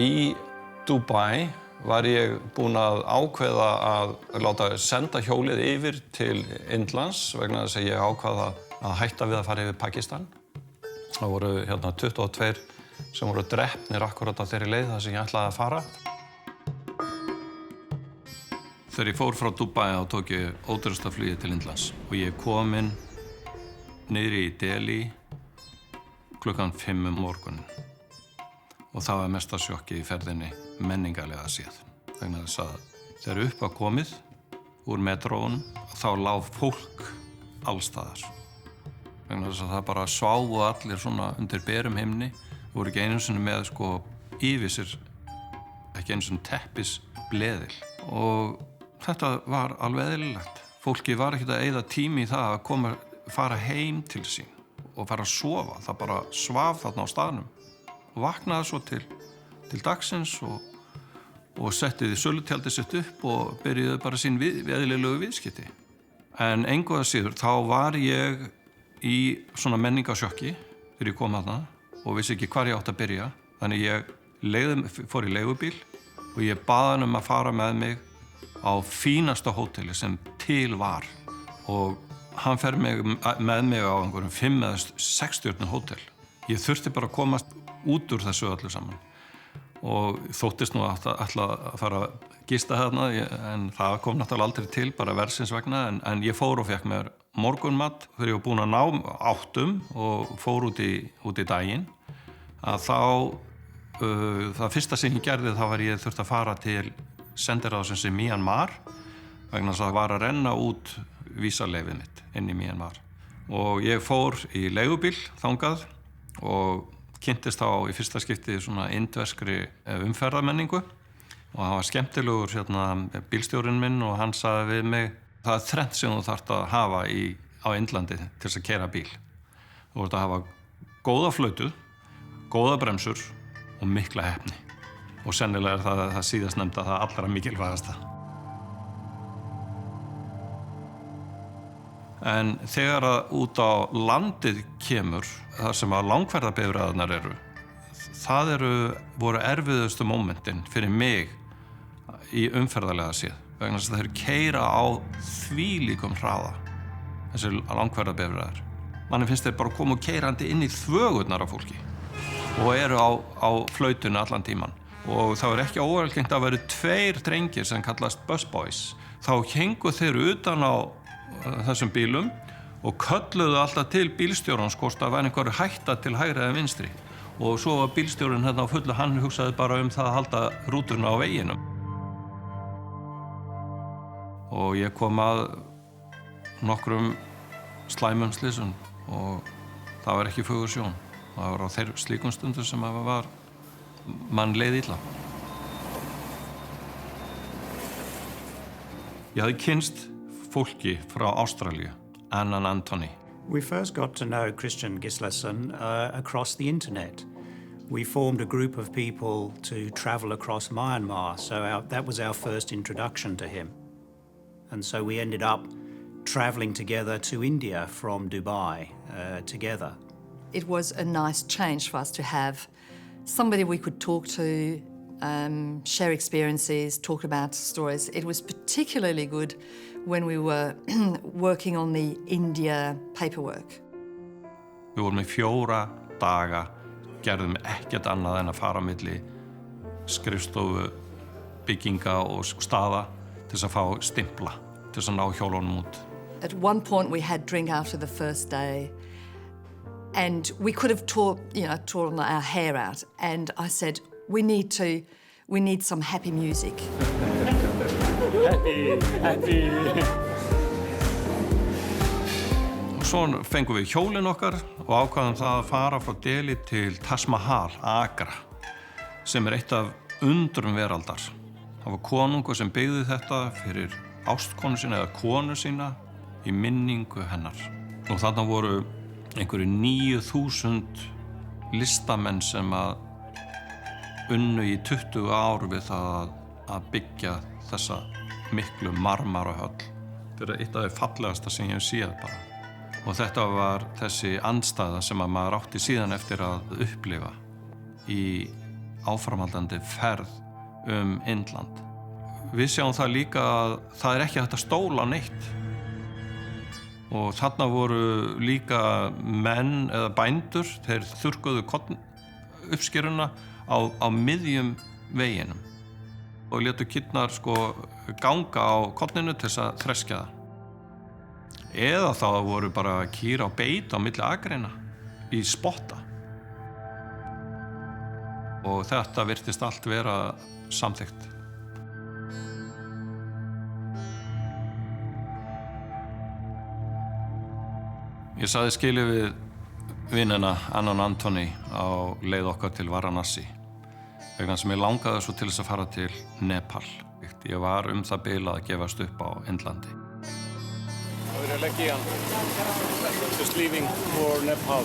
Í Dubai var ég búinn að ákveða að láta senda hjólið yfir til Indlands vegna þess að ég ákvaða að hætta við að fara yfir Pakistan. Það voru 22 sem voru drepnir akkurat á þeirri leið þar sem ég ætlaði að fara. Þegar ég fór frá Dubai þá tók ég ódýrasta flugið til Indlands og ég kom inn niðri í Delhi klukkan 5 morgunin. Og það var mesta sjokki í ferðinni menningarlega séð. Vegna þess að þegar upp var komið úr metróun þá lá fólk allstaðar. Vegna þess að það bara sváfu allir svona undir berum himni. Voru ekki einu sinni með yfir sér, ekki einu sinni teppisbleðil. Og þetta var alveg eðlilegt. Fólki var ekkert að eyða tími í það að fara heim til sín og fara að sofa. Það bara svaf þarna á staðnum. Vaknaði svo til dagsins og setti því sölutjaldið sitt upp og byrjuði bara sín eðlilegu viðskipti. En engu að síður, þá var ég í svona menningarsjokki þegar ég kom þarna og vissi ekki hvar ég átti að byrja. Þannig ég fór í leigubíl og ég bað hann að fara með mig á fínasta hóteli sem til var. Og hann fer með mig á einhverjum 5 eða 6 stjörnu hótel. Ég þurfti bara að komast út úr þessu öllu saman og þóttist nú að fara að gista þarna en það kom náttúrulega aldrei til bara verðsins vegna en ég fór og fekk mér morgunmat þegar ég var búinn að ná 8 og fór út í daginn að það fyrsta sem ég gerði þá var ég þurfti að fara til sendiráðsins í Myanmar vegna þess að það var að renna út vísaleyfið mitt inn í Myanmar og ég fór í leigubíl þangað og kynntist þá í fyrsta skipti svona indverskri umferðarmenningu og hann var skemmtilegur bílstjórinn minn og hann sagði við mig það er 3 sem þú þarft að hafa á Indlandi til þess að keyra bíl. Þú þarft að hafa góða flautu, góða bremsur og mikla heppni og sennilega er það síðast nefnda það allra mikilvægasta. En þegar út á landið kemur, þar sem að langferðabifreiðarnar eru, það voru erfiðustu mómentin fyrir mig í umferðarlega séð. Vegna þess að þeir keyra á þvílíkum hraða, þessir langferðabifreiðar. Manni finnst þeir bara koma keyrandi inn í þvögurnar af fólki og eru á flautunni allan tíman. Og það var ekki óalgengt að vera 2 drengir sem kallast busboys. Þá héngu þeir utan á þessum bílum og kölluðu alltaf til bílstjórans hvort það var einhver hætta til hægri eða vinstri og svo var bílstjórinn á fullu, hann hugsaði bara það að halda rútuna á veginum. Og ég kom að nokkrum slæmum slysum og það var ekki fögur sjón. Það var á slíkum stundum sem mann leið illa. Ég hafði kynnst fólki frá Ástralíu, Anna and Anthony. We first got to know Christian Gislason across the internet. We formed a group of people to travel across Myanmar, so that was our first introduction to him. And so we ended up traveling together to India from Dubai together. It was a nice change for us to have somebody we could talk to, share experiences, talk about stories. It was particularly good when we were working on the India paperwork. Við vorum í 4 daga, gerðum ekkert annað en að fara milli skrifstofu, bygginga og staða til þess að fá stimpla, til þess að ná hjólunum út. At one point we had drink after the first day and we could have torn our hair out and I said, we need some happy music. Happy. Og svo fengum við hjólin okkar og ákvaðum það að fara frá Delhi til Taj Majal, Agra, sem eitt af undrum veraldar. Það var konungur sem byggði þetta fyrir ástkonu sína eða konu sína í minningu hennar. Og þarna voru einhverju 9.000 listamenn sem unnu í 20 ár við það að byggja þessa miklu marmarahöll. Þetta er eitt af því fallegasta sem ég hef séð bara. Og þetta var þessi andstæða sem maður átti síðan eftir að upplifa í áframhaldandi ferð Indland. Við sjáum það líka að það ekki hægt að stóla neitt. Og þarna voru líka menn eða bændur, þeir þurrkuðu uppskeruna á miðjum veginum og létu kýrnar ganga á korninu til þess að þreskja það. Eða þá voru bara kýr á beit á milli akreina í spotta. Og þetta virtist allt vera samþykkt. Ég sagði skilið við vinina Annan Antoni á leið okkar til Varanasi vegna sem ég langaði svo til þess að fara til Nepal. Ég var það bil að gefast upp á Indlandi. Just leaving for Nepal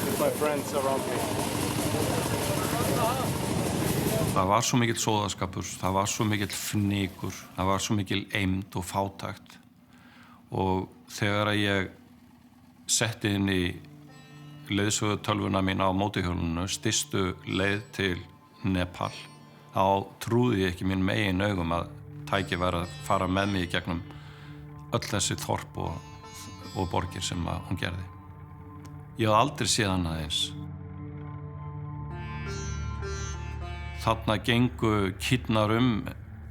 with my friends around me. Það var svo mikill sóðaskapur, það var svo mikill fnykur, það var svo mikill eymd og fátækt. Og þegar ég setti inn í leiðsögutölvuna mína á mótorhjólinu stystu leið til Nepal, þá trúði ég ekki mín megin augum að tæki væri að fara með mig í gegnum öll þessi þorp og borgir sem hún gerði. Ég hafði aldrei séð hana eins. Þarna gengu kýrnar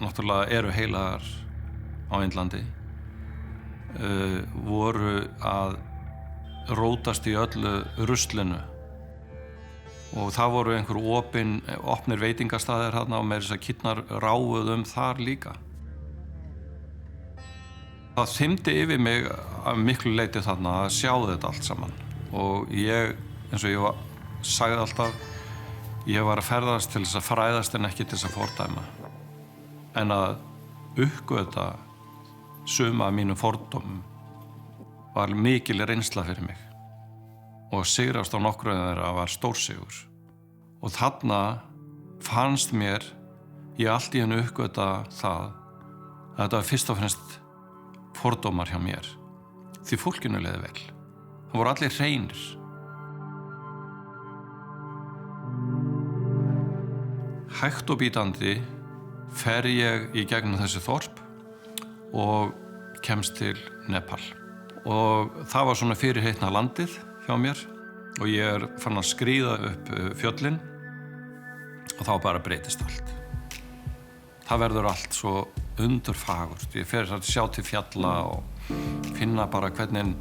náttúrulega eru heilagar á Indlandi, voru að rótast í öllu ruslinu og það voru einhver opnir veitingastaðir þarna og meira þess að kýrnar ráfuðu þar líka. Það þyrmdi yfir mig að miklu leyti þarna að sjá þetta allt saman og ég, eins og ég sagði alltaf, ég var að ferðast til þess að fræðast en ekki til þess að fordæma. En að uppgöta suma af mínum fordómum var mikil reynsla fyrir mig og sigrast á nokkru þeirra var stórsigur. Og þarna fannst mér ég allt í einu uppgöta það að þetta var fyrst og fremst fordómar hjá mér. Því fólkinu leið vel. Það voru allir hreinir. Hægt og bítandi fer ég í gegnum þessi þorp og kemst til Nepal. Og það var svona fyrirheitna landið hjá mér og ég fann að skríða upp fjöllin og þá bara breytist allt. Það verður allt svo undurfagurt. Ég fer að sjá til fjalla og finna bara hvernig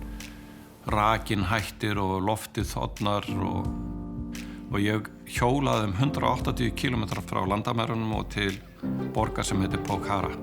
rakinn hættir og loftið þornar og ég hjólaði 180 km frá landamærunum og til borgar sem heitir Pokhara.